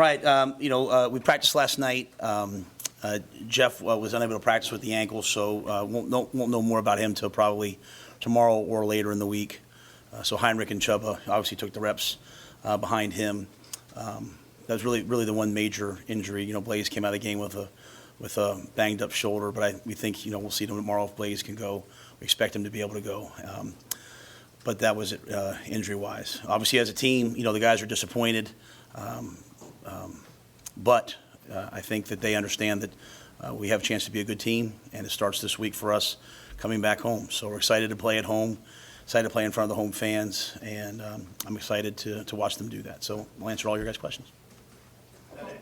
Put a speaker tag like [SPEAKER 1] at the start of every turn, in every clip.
[SPEAKER 1] Right. We practiced last night. Jeff was unable to practice with the ankle, so won't know more about him till probably tomorrow or later in the week. So Heinrich and Chuba obviously took the reps behind him. That was really the one major injury. Blaze came out of the game with a banged up shoulder, but we think we'll see him tomorrow if Blaze can go. We expect him to be able to go. But that was it injury-wise. Obviously, as a team, the guys are disappointed. But I think that they understand that we have a chance to be a good team, and it starts this week for us coming back home. So we're excited to play at home, excited to play in front of the home fans, and I'm excited to watch them do that. So I'll answer all your guys' questions.
[SPEAKER 2] After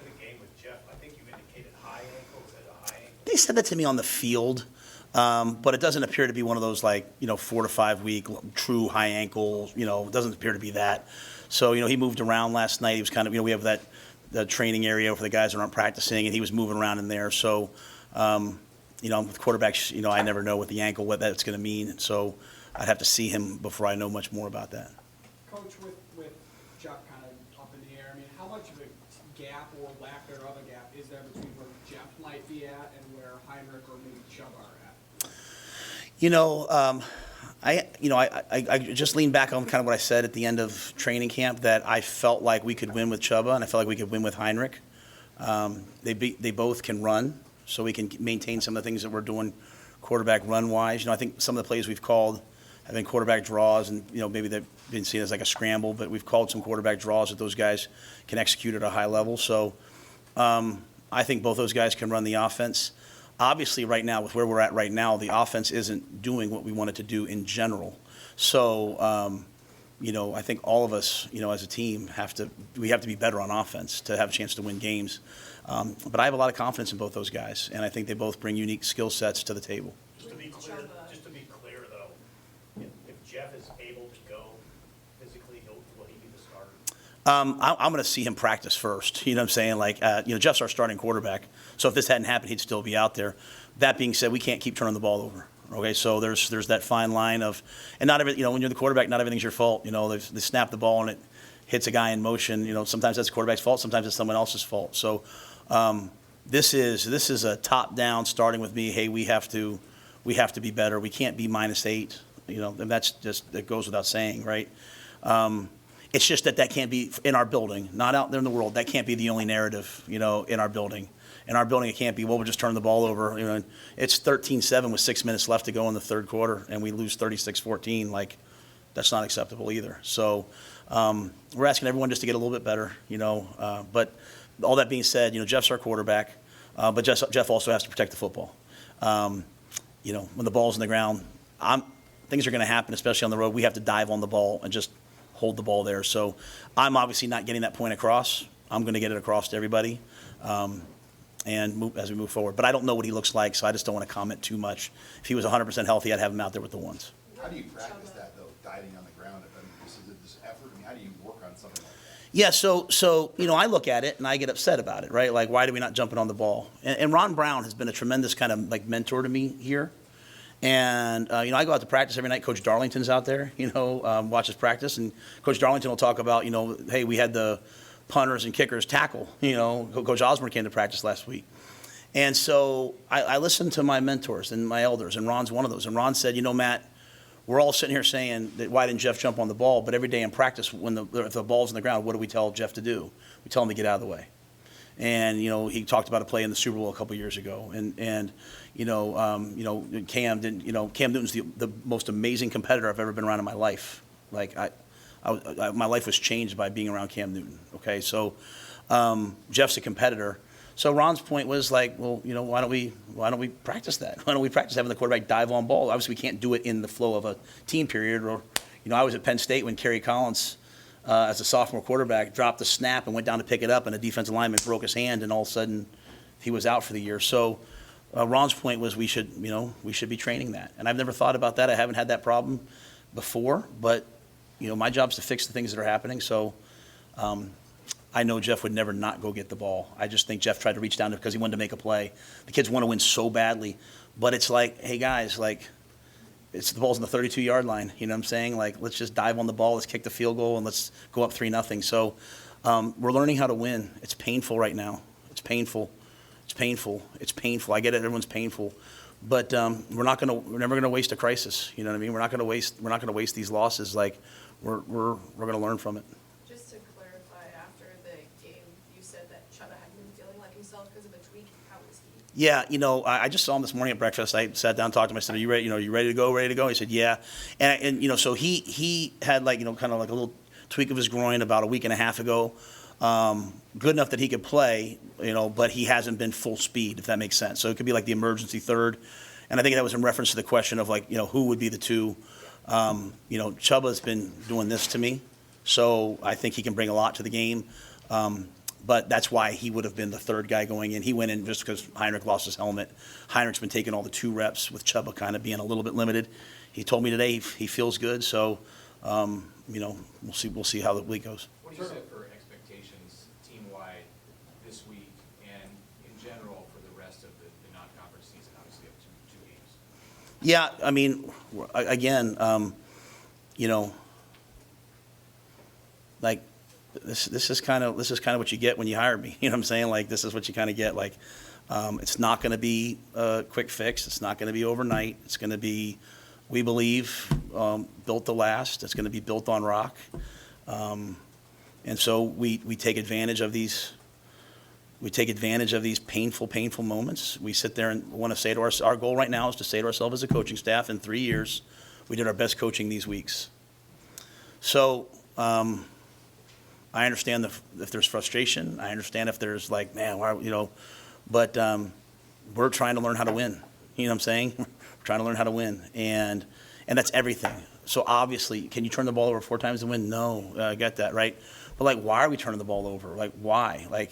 [SPEAKER 2] the game with Jeff, I think you indicated high ankle. Is it a high ankle?
[SPEAKER 1] They said that to me on the field, but it doesn't appear to be one of those 4 to 5 week true high ankle. It doesn't appear to be that. So he moved around last night. He was kind of we have the training area for the guys that aren't practicing, and he was moving around in there. So with quarterbacks, I never know with the ankle what that's going to mean. So I'd have to see him before I know much more about that.
[SPEAKER 3] Coach, with Jeff kind of up in the air, how much of a gap or lack thereof a gap is there between where Jeff might be at and where Heinrich or maybe Chuba are at?
[SPEAKER 1] I just leaned back on kind of what I said at the end of training camp, that I felt like we could win with Chuba and I felt like we could win with Heinrich. They both can run, so we can maintain some of the things that we're doing quarterback run-wise. I think some of the plays we've called have been quarterback draws, and maybe they've been seen as like a scramble, but we've called some quarterback draws that those guys can execute at a high level. So I think both those guys can run the offense. Obviously, right now, with where we're at right now, the offense isn't doing what we want it to do in general. So, I think all of us, as a team, have to be better on offense to have a chance to win games. But I have a lot of confidence in both those guys, and I think they both bring unique skill sets to the table.
[SPEAKER 2] Just to be clear, though, if Jeff is able to go physically, will he be the starter?
[SPEAKER 1] I'm going to see him practice first. You know what I'm saying? Jeff's our starting quarterback. So if this hadn't happened, he'd still be out there. That being said, we can't keep turning the ball over. Okay, so there's that fine line of, and not every, when you're the quarterback, not everything's your fault. They snap the ball and it hits a guy in motion. Sometimes that's the quarterback's fault. Sometimes it's someone else's fault. So this is a top down, starting with me. Hey, we have to be better. We can't be -8. And that goes without saying, right? It's just that can't be in our building, not out there in the world. That can't be the only narrative, in our building. In our building, it can't be, well, we're just turning the ball over. It's 13-7 with 6 minutes left to go in the third quarter, and we lose 36-14. That's not acceptable either. So we're asking everyone just to get a little bit better, But all that being said, Jeff's our quarterback, but Jeff also has to protect the football. When the ball's in the ground, things are going to happen, especially on the road. We have to dive on the ball and just hold the ball there. So I'm obviously not getting that point across. I'm going to get it across to everybody as we move forward. But I don't know what he looks like, so I just don't want to comment too much. If he was 100% healthy, I'd have him out there with the ones.
[SPEAKER 4] How do you practice that, though, diving on the ground? Is it this effort? How do you work on something like that?
[SPEAKER 1] Yeah, so I look at it and I get upset about it, right? Like, why do we not jumping on the ball? And Ron Brown has been a tremendous kind of mentor to me here. And, I go out to practice every night. Coach Darlington's out there, watches practice. And Coach Darlington will talk about, hey, we had the punters and kickers tackle. Coach Osborne came to practice last week. And so I listen to my mentors and my elders, and Ron's one of those. And Ron said, Matt, we're all sitting here saying that why didn't Jeff jump on the ball? But every day in practice, if the ball's in the ground, what do we tell Jeff to do? We tell him to get out of the way. And he talked about a play in the Super Bowl a couple years ago, and Cam didn't. Cam Newton's the most amazing competitor I've ever been around in my life. Like my life was changed by being around Cam Newton. Okay, so Jeff's a competitor. So Ron's point was like, well, why don't we practice that? Why don't we practice having the quarterback dive on ball? Obviously, we can't do it in the flow of a team period. Or, I was at Penn State when Kerry Collins, as a sophomore quarterback, dropped the snap and went down to pick it up, and a defensive lineman broke his hand, and all of a sudden he was out for the year. So Ron's point was we should be training that. And I've never thought about that. I haven't had that problem before, but my job is to fix the things that are happening. So I know Jeff would never not go get the ball. I just think Jeff tried to reach down because he wanted to make a play. The kids want to win so badly, but it's like, hey guys, it's the ball's on the 32-yard line. You know what I'm saying? Let's just dive on the ball, let's kick the field goal, and let's go up 3-0. So We're learning how to win. It's painful right now. It's painful. It's painful. It's painful. I get it. Everyone's painful, but we're never gonna waste a crisis. You know what I mean? We're not gonna waste these losses. Like we're gonna learn from it.
[SPEAKER 5] Just to clarify, after the game, you said that Chubba hadn't been feeling like himself because of a tweak. How was he?
[SPEAKER 1] Yeah, I just saw him this morning at breakfast. I sat down, talked to him. I said, "Are you ready? You ready to go? Ready to go?" He said, "Yeah." And so he had kind of like a little tweak of his groin about a week and a half ago. Good enough that he could play, but he hasn't been full speed, if that makes sense. So it could be like the emergency third. And I think that was in reference to the question of who would be the two. Chubba's been doing this to me, so I think he can bring a lot to the game. But that's why he would have been the third guy going in. He went in just because Heinrich lost his helmet. Heinrich's been taking all the 2 reps with Chubba kind of being a little bit limited. He told me today he feels good, so we'll see how the week goes.
[SPEAKER 6] What do you set for expectations team-wide this week and in general for the rest of the non-conference season? Obviously, up to 2 games.
[SPEAKER 1] Yeah, I mean, again, like this is kind of what you get when you hire me. You know what I'm saying? Like this is what you kind of get. Like it's not going to be a quick fix. It's not going to be overnight. It's going to be, we believe, built to last. It's going to be built on rock. And so we take advantage of these. We take advantage of these painful moments. We sit there and want to say to our goal right now is to say to ourselves as a coaching staff, in 3 years, we did our best coaching these weeks. So I understand if there's frustration. I understand if there's man, why, but we're trying to learn how to win. You know what I'm saying? We're trying to learn how to win, and that's everything. So obviously, can you turn the ball over 4 times and win? No, I get that, right? But why are we turning the ball over? Why?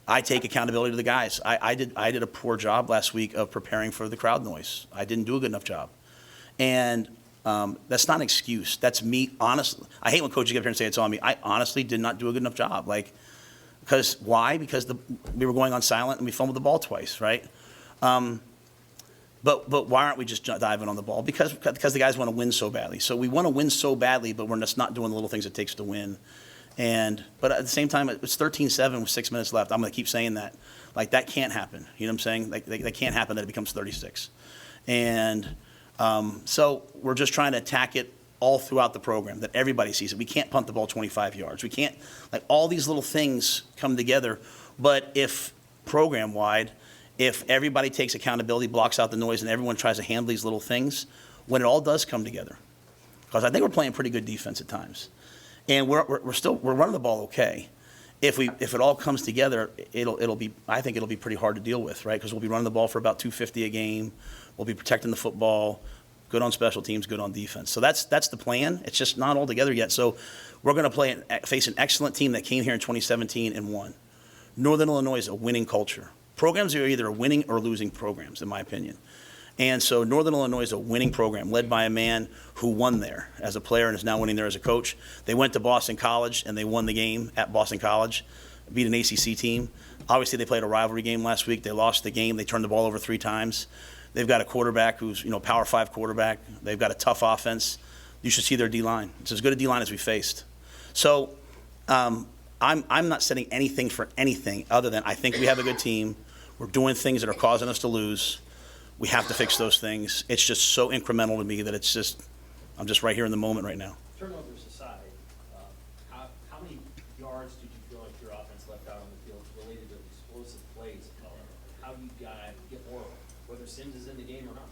[SPEAKER 1] I take accountability to the guys. I did a poor job last week of preparing for the crowd noise. I didn't do a good enough job, and that's not an excuse. That's me, honestly. I hate when coaches get up here and say it's on me. I honestly did not do a good enough job. Because why? Because we were going on silent and we fumbled the ball twice, right? But why aren't we just diving on the ball? Because the guys want to win so badly. So we want to win so badly, but we're just not doing the little things it takes to win. But at the same time, it's 13-7 with 6 minutes left. I'm going to keep saying that. That can't happen. You know what I'm saying? That can't happen that it becomes 36. And so we're just trying to attack it all throughout the program, that everybody sees it. We can't punt the ball 25 yards. We can't, all these little things come together. But if program-wide, if everybody takes accountability, blocks out the noise, and everyone tries to handle these little things, when it all does come together, because I think we're playing pretty good defense at times, and we're running the ball okay. If it all comes together, I think it'll be pretty hard to deal with, right? Because we'll be running the ball for about 250 a game. We'll be protecting the football, good on special teams, good on defense. So that's the plan. It's just not all together yet. So we're going to face an excellent team that came here in 2017 and won. Northern Illinois is a winning culture. Programs are either winning or losing programs, in my opinion. And so Northern Illinois is a winning program led by a man who won there as a player and is now winning there as a coach. They went to Boston College and they won the game at Boston College, beat an ACC team. Obviously, they played a rivalry game last week. They lost the game. They turned the ball over 3 times. They've got a quarterback who's, Power 5 quarterback. They've got a tough offense. You should see their D-line. It's as good a D-line as we faced. So I'm not setting anything for anything other than I think we have a good team. We're doing things that are causing us to lose. We have to fix those things. It's just so incremental to me that I'm just right here in the moment right now.
[SPEAKER 2] Turnovers aside, how many yards did you feel like your offense left out on the field related to explosive plays? How do you get more, whether Sims is in the game or not?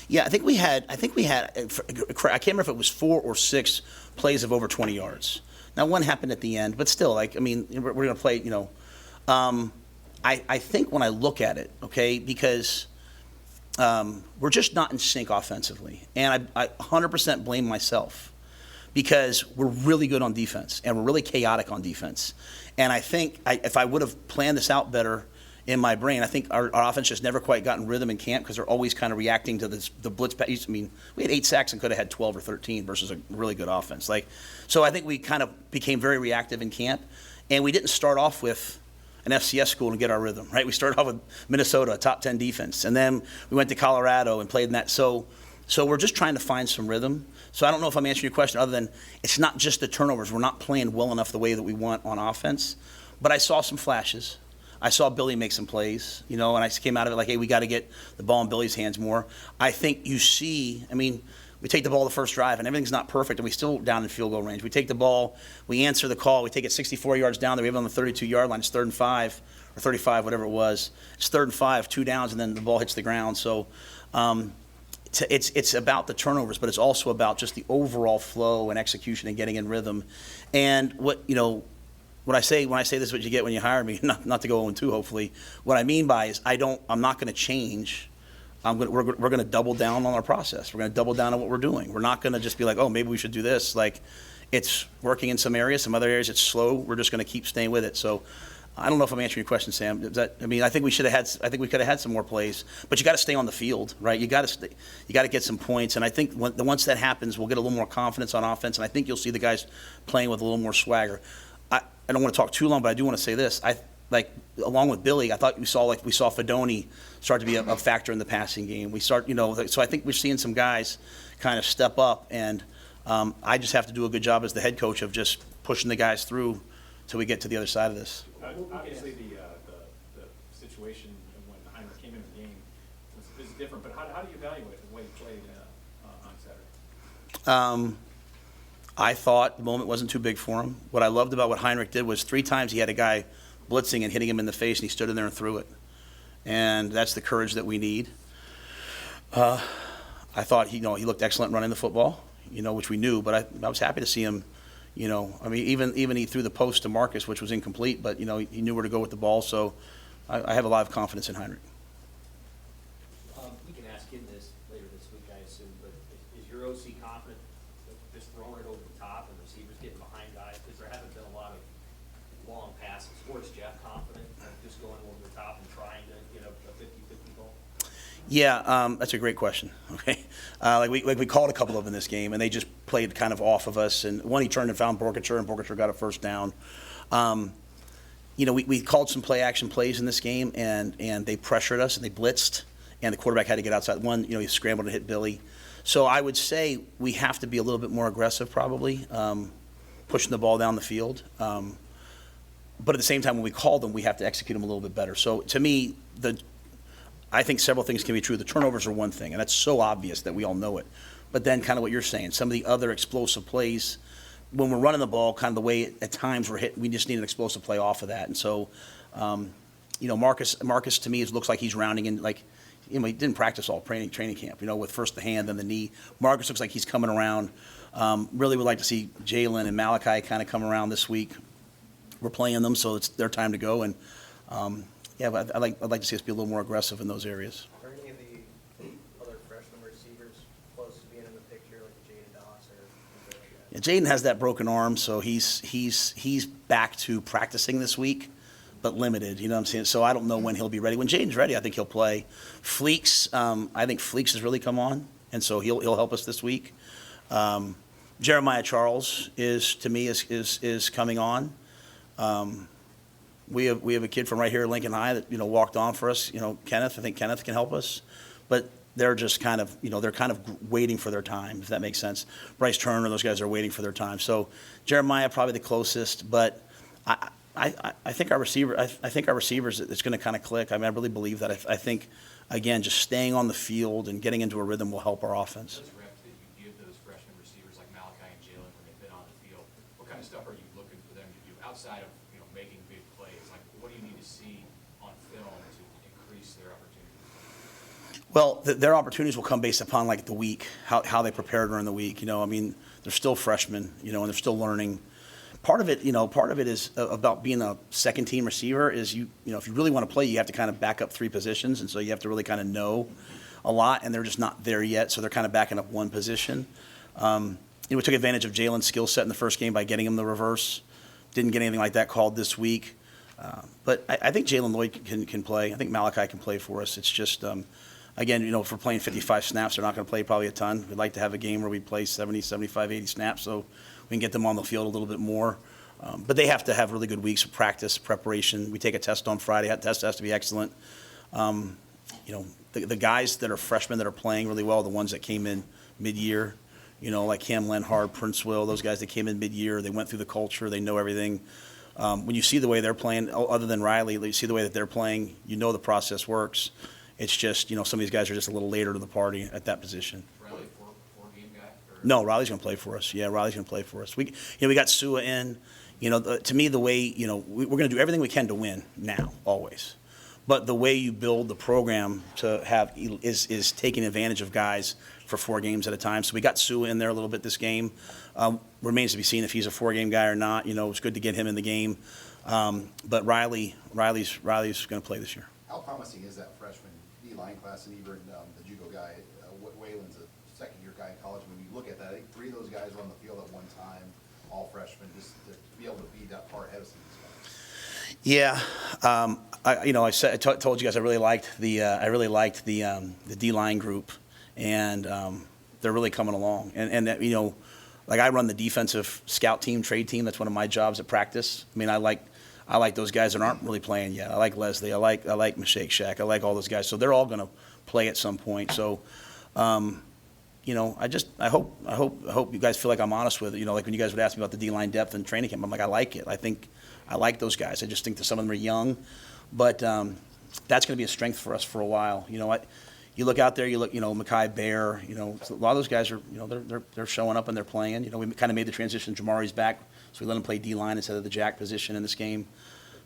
[SPEAKER 1] Yeah, I think we had. I can't remember if it was 4 or 6 plays of over 20 yards. Now, one happened at the end, but still, we're going to play. I think when I look at it, okay, because we're just not in sync offensively, and I 100% blame myself because we're really good on defense and we're really chaotic on defense. And I think if I would have planned this out better in my brain, I think our offense just never quite gotten rhythm in camp because they're always kind of reacting to the blitz. We had 8 sacks and could have had 12 or 13 versus a really good offense. So I think we kind of became very reactive in camp, and we didn't start off with an FCS school and get our rhythm, right? We started off with Minnesota, a top 10 defense, and then we went to Colorado and played in that. So So we're just trying to find some rhythm. So I don't know if I'm answering your question other than it's not just the turnovers. We're not playing well enough the way that we want on offense. But I saw some flashes. I saw Billy make some plays, and I came out of it like, hey, we got to get the ball in Billy's hands more. I think you see, we take the ball the first drive, and everything's not perfect, and we still down in field goal range. We take the ball, we answer the call, we take it 64 yards down there, we have it on the 32-yard line. It's 3rd and 5, or 35, whatever it was. It's 3rd and 5, 2 downs, and then the ball hits the ground. So it's about the turnovers, but it's also about just the overall flow and execution and getting in rhythm. And when I say this is what you get when you hire me, not to go 0-2, hopefully. What I mean by is I'm not going to change. We're going to double down on our process. We're going to double down on what we're doing. We're not going to just be like, oh, maybe we should do this. Like, it's working in some areas. Some other areas it's slow. We're just going to keep staying with it. So I don't know if I'm answering your question, Sam. I think we could have had some more plays, but you got to stay on the field, right? You got to get some points, and I think once that happens, we'll get a little more confidence on offense, and I think you'll see the guys playing with a little more swagger. I don't want to talk too long, but I do want to say this. Along with Billy, I thought we saw Fedoni start to be a factor in the passing game. So I think we're seeing some guys kind of step up, and I just have to do a good job as the head coach of just pushing the guys through till we get to the other side of this.
[SPEAKER 6] Obviously, the situation when Heinrich came into the game is different, but how do you evaluate the way he played on Saturday?
[SPEAKER 1] I thought the moment wasn't too big for him. What I loved about what Heinrich did was 3 times he had a guy blitzing and hitting him in the face, and he stood in there and threw it. And that's the courage that we need. I thought he looked excellent running the football, which we knew, but I was happy to see him. Even he threw the post to Marcus, which was incomplete, but he knew where to go with the ball. So I have a lot of confidence in Heinrich.
[SPEAKER 2] We can ask him this later this week, I assume, but is your OC confident that just throwing it over the top and receivers getting behind guys? Because there haven't been a lot of long passes. Or is Jeff confident of just going over the top and trying to get a 50-50 goal?
[SPEAKER 1] Yeah, that's a great question. Okay, we called a couple of them in this game, and they just played kind of off of us. And one, he turned and found Borkacher, and Borkacher got a first down. We called some play-action plays in this game, and they pressured us, and they blitzed, and the quarterback had to get outside. One, he scrambled to hit Billy. So I would say we have to be a little bit more aggressive, probably, pushing the ball down the field. But at the same time, when we call them, we have to execute them a little bit better. So to me, I think several things can be true. The turnovers are one thing, and that's so obvious that we all know it. But then kind of what you're saying, some of the other explosive plays, when we're running the ball, kind of the way at times we're hit, we just need an explosive play off of that. And so, Marcus to me looks like he's rounding in, he didn't practice all training camp, with first the hand, then the knee. Marcus looks like he's coming around. Really would like to see Jalen and Malachi kind of come around this week. We're playing them, so it's their time to go. And but I'd like to see us be a little more aggressive in those areas.
[SPEAKER 7] Are any of the other freshman receivers close to being in the picture, like Jaden Doss or anything like that?
[SPEAKER 1] Yeah, Jaden has that broken arm, so he's back to practicing this week, but limited. You know what I'm saying? So I don't know when he'll be ready. When Jaden's ready, I think he'll play. Fleeks, I think Fleeks has really come on, and so he'll help us this week. Jeremiah Charles is coming on. We have a kid from right here at Lincoln High that walked on for us. Kenneth. I think Kenneth can help us, but they're just kind of they're kind of waiting for their time, if that makes sense. Bryce Turner, those guys are waiting for their time. So Jeremiah probably the closest, but I think our receivers it's going to kind of click. I really believe that. I think again just staying on the field and getting into a rhythm will help our offense.
[SPEAKER 6] Those reps that you give those freshman receivers like Malachi and Jalen when they've been on the field, what kind of stuff are you looking for them to do outside of making big plays? Like, what do you need to see on film to increase their opportunities?
[SPEAKER 1] Well, their opportunities will come based upon the week, how they prepare during the week. They're still freshmen, and they're still learning. Part of it is about being a second team receiver is if you really want to play, you have to kind of back up 3 positions, and so you have to really kind of know a lot, and they're just not there yet, so they're kind of backing up 1 position. We took advantage of Jalen's skill set in the first game by getting him the reverse. Didn't get anything like that called this week. But I think Jalen Lloyd can play. I think Malachi can play for us. It's just, again, if we're playing 55 snaps, they're not going to play probably a ton. We'd like to have a game where we play 70, 75, 80 snaps so we can get them on the field a little bit more. But they have to have really good weeks of practice, preparation. We take a test on Friday. That test has to be excellent. the guys that are freshmen that are playing really well, the ones that came in mid-year, like Cam Lenhard, Prince Will, those guys that came in mid-year, they went through the culture, they know everything. When you see the way they're playing, other than Riley, you see the way that they're playing, the process works. It's just, some of these guys are just a little later to the party at that position.
[SPEAKER 6] Riley, four-game guy? Or?
[SPEAKER 1] No, Riley's going to play for us. Yeah, Riley's going to play for us. We got Sua in. To me, the way, we're going to do everything we can to win now, always. But the way you build the program to have is taking advantage of guys for 4 games at a time. So we got Sua in there a little bit this game. Remains to be seen if he's a 4-game guy or not. It's good to get him in the game. But Riley's going to play this year.
[SPEAKER 4] How promising is that freshman D-line class, and even the JUCO guy, Whalen's a second-year guy in college? When you look at that, I think 3 of those guys were on the field at one time, all freshmen, just to be able to be that far ahead of some of these guys.
[SPEAKER 1] Yeah, I told you guys I really liked the D-line group, and they're really coming along. And that, like I run the defensive scout team, trade team. That's one of my jobs at practice. I mean, I like those guys that aren't really playing yet. I like Leslie. I like Mashake Shack. I like all those guys. So they're all going to play at some point. So, I hope you guys feel like I'm honest with it. Like when you guys would ask me about the D-line depth and training camp, I'm like, I like it. I like those guys. I just think that some of them are young, but that's going to be a strength for us for a while. You look out there, Mekhi Bear, a lot of those guys are, they're showing up and they're playing. We kind of made the transition. Jamari's back, so we let him play D-line instead of the jack position in this game.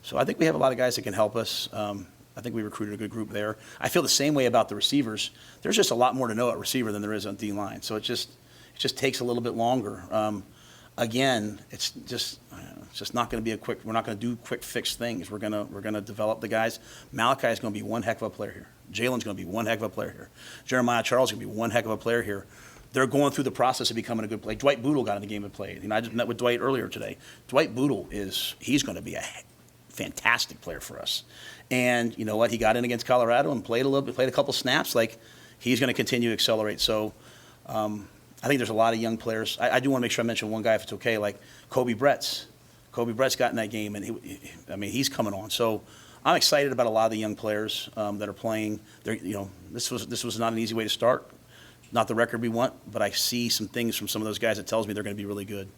[SPEAKER 1] So I think we have a lot of guys that can help us. I think we recruited a good group there. I feel the same way about the receivers. There's just a lot more to know at receiver than there is on D-line. So it just takes a little bit longer. Again, it's just not going to be we're not going to do quick fix things. We're going to develop the guys. Malachi is going to be one heck of a player here. Jalen's going to be one heck of a player here. Jeremiah Charles is going to be one heck of a player here. They're going through the process of becoming a good player. Dwight Boodle got in the game and played. I just met with Dwight earlier today. Dwight Boodle he's going to be a fantastic player for us. And you know what? He got in against Colorado and played a couple snaps. Like, he's going to continue to accelerate. So I think there's a lot of young players. I do want to make sure I mention one guy, if it's okay, like Kobe Bretts. Kobe Bretts got in that game, and he's coming on. So I'm excited about a lot of the young players that are playing. This was not an easy way to start. Not the record we want, but I see some things from some of those guys that tells me they're going to be really good.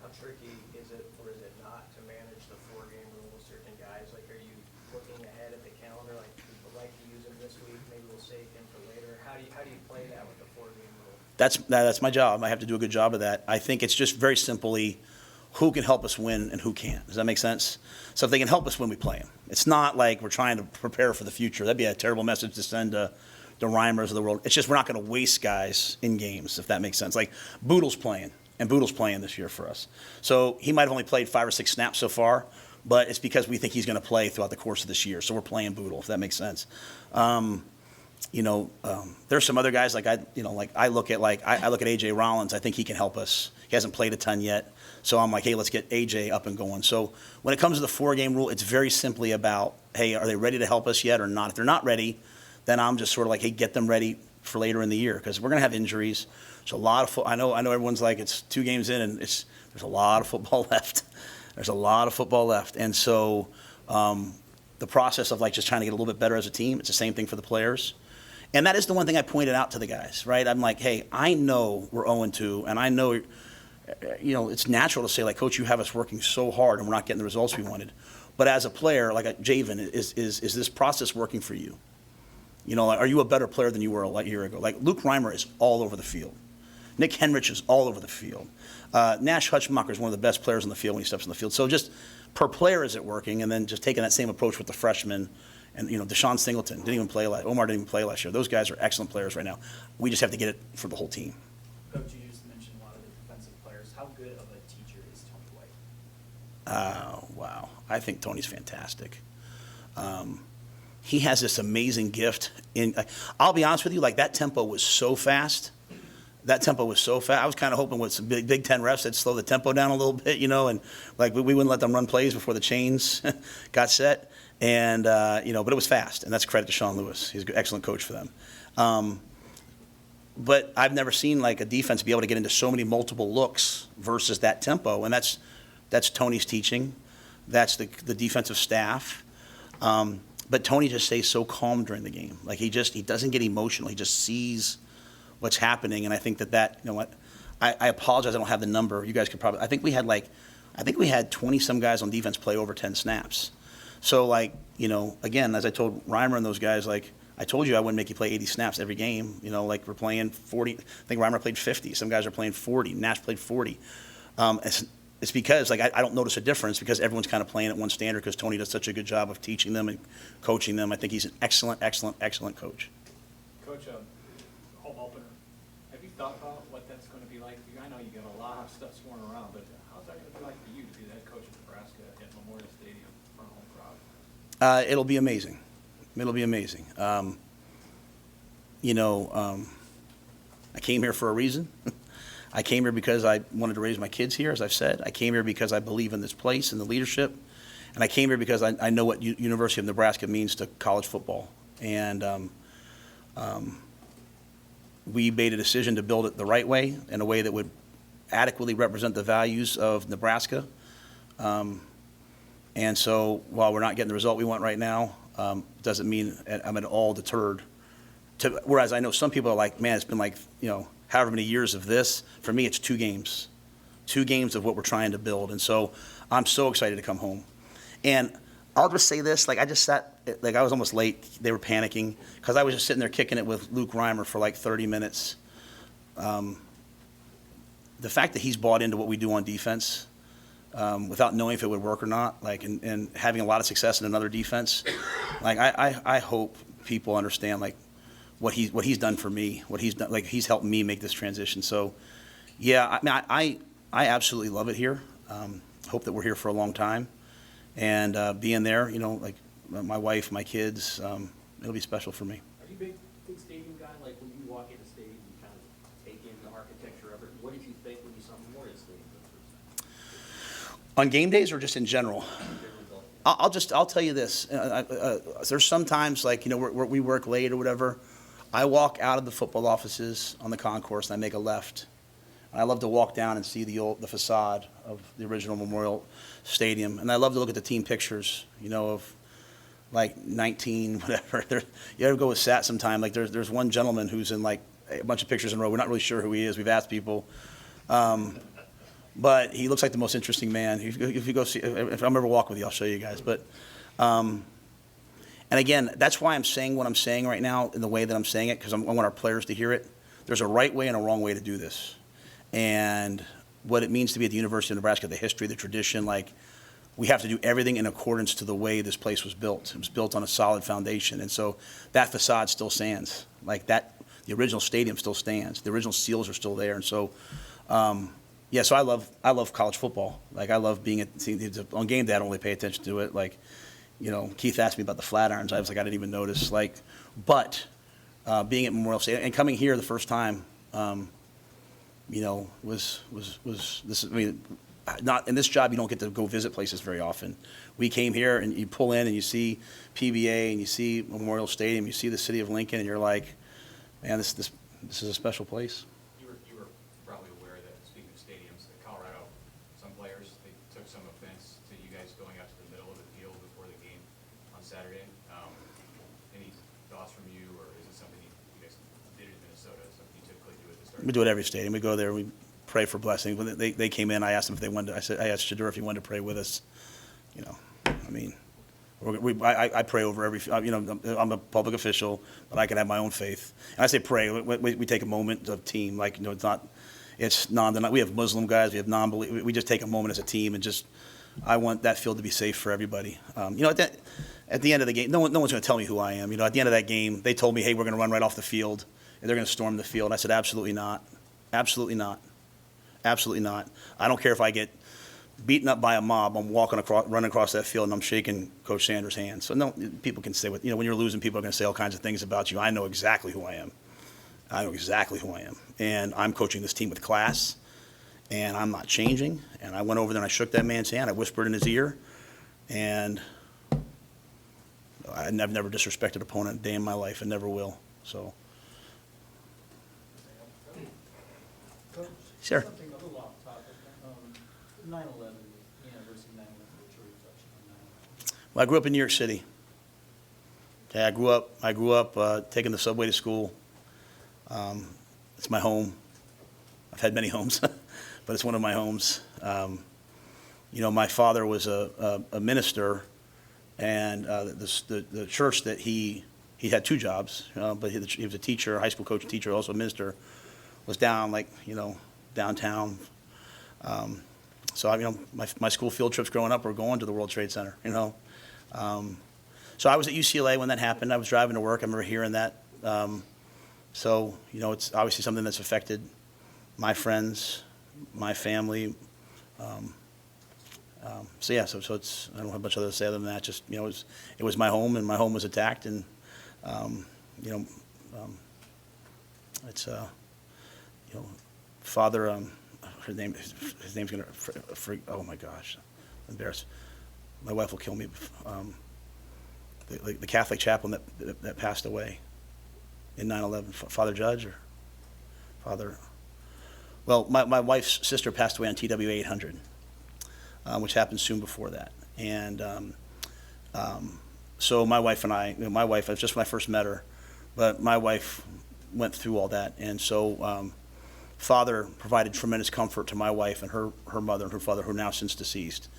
[SPEAKER 7] How tricky is it, or is it not, to manage the 4-game rule with certain guys? Like, are you looking ahead at the calendar, like, people like to use him this week, maybe we'll save him for later? How do you play that with the 4-game rule?
[SPEAKER 1] That's my job. I have to do a good job of that. I think it's just very simply who can help us win and who can't. Does that make sense? So if they can help us win, we play them. It's not like we're trying to prepare for the future. That'd be a terrible message to send to the Reimers of the world. It's just we're not going to waste guys in games, if that makes sense. Like Boodle's playing, and Boodle's playing this year for us. So he might have only played 5 or 6 snaps so far, but it's because we think he's going to play throughout the course of this year. So we're playing Boodle, if that makes sense. There's some other guys I look at AJ Rollins. I think he can help us. He hasn't played a ton yet, so I'm like, hey, let's get AJ up and going. So when it comes to the 4-game rule, it's very simply about, hey, are they ready to help us yet or not? If they're not ready, then I'm just sort of like, hey, get them ready for later in the year, because we're going to have injuries. There's a lot of I know everyone's like, it's 2 games in, and there's a lot of football left. There's a lot of football left, and so the process of just trying to get a little bit better as a team, it's the same thing for the players. And that is the one thing I pointed out to the guys, right? I'm like, hey, I know we're 0-2, and I know, it's natural to say, like, Coach, you have us working so hard, and we're not getting the results we wanted. But as a player, like Javen, is this process working for you? Are you a better player than you were a year ago? Like, Luke Reimer is all over the field. Nick Henrich is all over the field. Nash Hutchmacher is one of the best players on the field when he steps on the field. So just per player is it working, and then just taking that same approach with the freshmen. And, Deshaun Singleton didn't even play Omar didn't even play last year. Those guys are excellent players right now. We just have to get it for the whole team.
[SPEAKER 8] Coach, you just mentioned a lot of the defensive players. How good of a teacher is Tony White?
[SPEAKER 1] Wow. I think Tony's fantastic. He has this amazing gift. I'll be honest with you, that tempo was so fast. I was kind of hoping with some Big Ten refs they'd slow the tempo down a little bit, and we wouldn't let them run plays before the chains got set. And, but it was fast, and that's credit to Sean Lewis. He's an excellent coach for them. But I've never seen, a defense be able to get into so many multiple looks versus that tempo, and that's Tony's teaching. That's the defensive staff. But but Tony just stays so calm during the game. Like he doesn't get emotional. He just sees what's happening. And I think that, you know what, I apologize. I don't have the number. You guys could probably, I think we had 20 some guys on defense play over 10 snaps. So like, you know, again, as I told Reimer and those guys, like I told you I wouldn't make you play 80 snaps every game. You know, like we're playing 40. I think Reimer played 50. Some guys are playing 40. Nash played 40. It's because like I don't notice a difference because everyone's kind of playing at one standard because Tony does such a good job of teaching them and coaching them. I think he's an excellent coach.
[SPEAKER 8] Coach, home opener, have you thought about what that's going to be like for you? I know you got a lot of stuff sworn around, but how's that going to be like for you to be the head coach of Nebraska at Memorial Stadium for a home crowd?
[SPEAKER 1] It'll be amazing. It'll be amazing. I came here for a reason. I came here because I wanted to raise my kids here, as I've said. I came here because I believe in this place and the leadership. And I came here because I know what University of Nebraska means to college football. And we made a decision to build it the right way, in a way that would adequately represent the values of Nebraska. And so while we're not getting the result we want right now, doesn't mean I'm at all deterred. Whereas I know some people are like, man, it's been like, you know, however many years of this. For me, it's 2 games. 2 games of what we're trying to build. And so I'm so excited to come home. And I'll just say this, like I just sat, like I was almost late. They were panicking because I was just sitting there kicking it with Luke Reimer for like 30 minutes. The fact that he's bought into what we do on defense, without knowing if it would work or not, like, and having a lot of success in another defense, like I hope people understand like what he's done for me, what he's done, like he's helped me make this transition. So, yeah, I mean, I absolutely love it here. Hope that we're here for a long time, and being there, you know, like my wife, my kids, it'll be special for me.
[SPEAKER 2] Are you a big stadium guy? Like when you walk in the stadium, you kind of take in the architecture of it. What did you think when you saw Memorial Stadium for the first time?
[SPEAKER 1] On game days or just in general? I'll tell you this. There's sometimes like, you know, we work late or whatever. I walk out of the football offices on the concourse and I make a left. And I love to walk down and see the facade of the original Memorial Stadium. And I love to look at the team pictures, you know, of like 19, whatever. You ever go with Sept sometime? Like there's one gentleman who's in like a bunch of pictures in a row. We're not really sure who he is. We've asked people. But he looks like the most interesting man. If you go see, if I'm ever walk with you, I'll show you guys. But, and again, that's why I'm saying what I'm saying right now in the way that I'm saying it, because I want our players to hear it. There's a right way and a wrong way to do this. And what it means to be at the University of Nebraska, the history, the tradition, like we have to do everything in accordance to the way this place was built. It was built on a solid foundation. And so that facade still stands. Like that, the original stadium still stands. The original seals are still there. And so, yeah, so I love college football. Like I love being on game day. I don't really pay attention to it. Like, you know, Keith asked me about the Flatirons. I was like, I didn't even notice. Like, but being at Memorial Stadium and coming here the first time, you know, was this. I mean, not in this job you don't get to go visit places very often. We came here and you pull in and you see PBA and you see Memorial Stadium, you see the city of Lincoln, and you're like, man, this is a special place.
[SPEAKER 6] You were probably aware that, speaking of stadiums, that Colorado, some players, they took some offense to you guys going out to the middle of the field before the game on Saturday. Any thoughts from you, or is it something you guys did in Minnesota, something you typically do at the start?
[SPEAKER 1] We do it every stadium. We go there, we pray for blessing. When they came in, I asked them if they wanted to, I asked Shadur if he wanted to pray with us. You know, I mean, I pray over every, you know, I'm a public official, but I can have my own faith. And I say pray, we take a moment of team, like, you know, it's not, we have Muslim guys, we have non-believers, we just take a moment as a team and just, I want that field to be safe for everybody. You know, at the end of the game, no one's going to tell me who I am. You know, at the end of that game, they told me, hey, we're going to run right off the field, and they're going to storm the field. I said, absolutely not. Absolutely not. Absolutely not. I don't care if I get beaten up by a mob. I'm running across that field, and I'm shaking Coach Sanders' hand. So no, people can say what, you know, when you're losing, people are going to say all kinds of things about you. I know exactly who I am. I know exactly who I am, and I'm coaching this team with class, and I'm not changing. And I went over there and I shook that man's hand. I whispered in his ear, and I've never disrespected an opponent a day in my life, and never will. So. Sure.
[SPEAKER 9] Something a little off topic. 9/11, the anniversary of 9/11, what your reflection on 9/11?
[SPEAKER 1] Well, I grew up in New York City, Yeah, I grew up taking the subway to school. It's my home. I've had many homes, but it's one of my homes. My father was a minister, and the church that he had two jobs, but he was a teacher, a high school coach and teacher, also a minister, was down downtown. So my school field trips growing up were going to the World Trade Center. So I was at UCLA when that happened. I was driving to work. I remember hearing that. So it's obviously something that's affected my friends, my family. So it's, I don't have much other to say other than that. Just it was my home, and my home was attacked, and it's father. His name's gonna freak. Oh my gosh, I'm embarrassed. My wife will kill me. The Catholic chaplain that passed away in 9/11, Father Judge or Father. Well, my wife's sister passed away on TW 800, which happened soon before that, and so my wife and I, my wife, it was just when I first met her, but my wife went through all that, and so Father provided tremendous comfort to my wife and her mother and her father, who are now since deceased.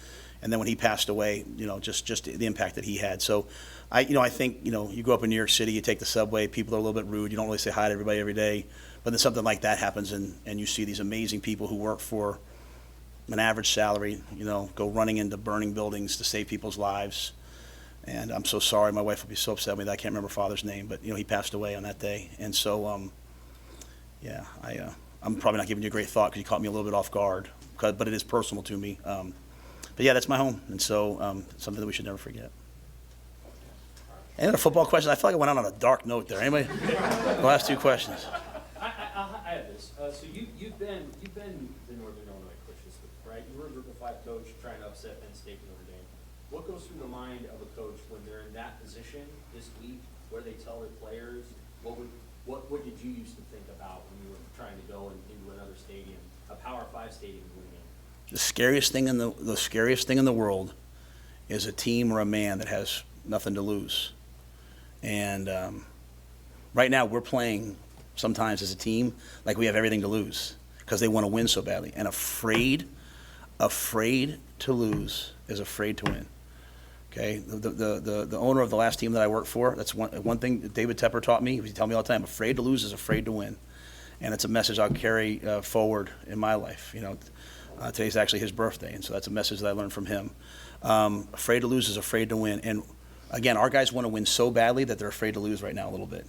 [SPEAKER 1] And then when he passed away, just the impact that he had. So I think, you grow up in New York City, you take the subway, people are a little bit rude, you don't really say hi to everybody every day. But then something like that happens, and you see these amazing people who work for an average salary, go running into burning buildings to save people's lives. And I'm so sorry, my wife would be so upset with me that I can't remember Father's name, but he passed away on that day. And so, I'm probably not giving you a great thought because you caught me a little bit off guard, but it is personal to me. But yeah, that's my home, and so something that we should never forget. Any other football questions? I feel like I went out on a dark note there. Anybody? The last two questions.
[SPEAKER 2] I have this. So you've been the Northern Illinois coach this week, right? You were a Group of 5 coach trying to upset Penn State and Notre Dame. What goes through the mind of a coach when they're in that position this week, where they tell their players? What did you used to think about when you were trying to go into another stadium, a Power 5 stadium, and win a game?
[SPEAKER 1] The scariest thing in the world is a team or a man that has nothing to lose. And right now we're playing sometimes as a team like we have everything to lose because they want to win so badly. And afraid to lose is afraid to win. Okay, the owner of the last team that I worked for, that's one thing that David Tepper taught me. He tell me all the time, afraid to lose is afraid to win. And it's a message I'll carry forward in my life. Today's actually his birthday, and so that's a message that I learned from him. Afraid to lose is afraid to win. And again, our guys want to win so badly that they're afraid to lose right now a little bit.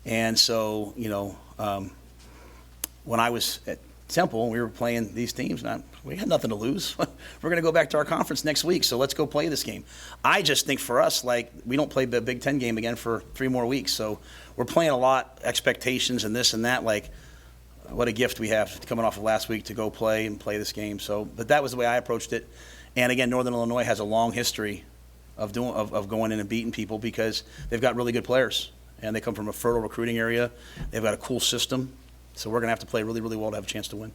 [SPEAKER 1] And so, when I was at Temple, we were playing these teams, and we had nothing to lose. We're going to go back to our conference next week, so let's go play this game. I just think for us, we don't play the Big Ten game again for 3 more weeks, so we're playing a lot, expectations and this and that, what a gift we have coming off of last week to go play this game. So, but that was the way I approached it. And again, Northern Illinois has a long history of going in and beating people because they've got really good players, and they come from a fertile recruiting area. They've got a cool system. So we're going to have to play really, really well to have a chance to win.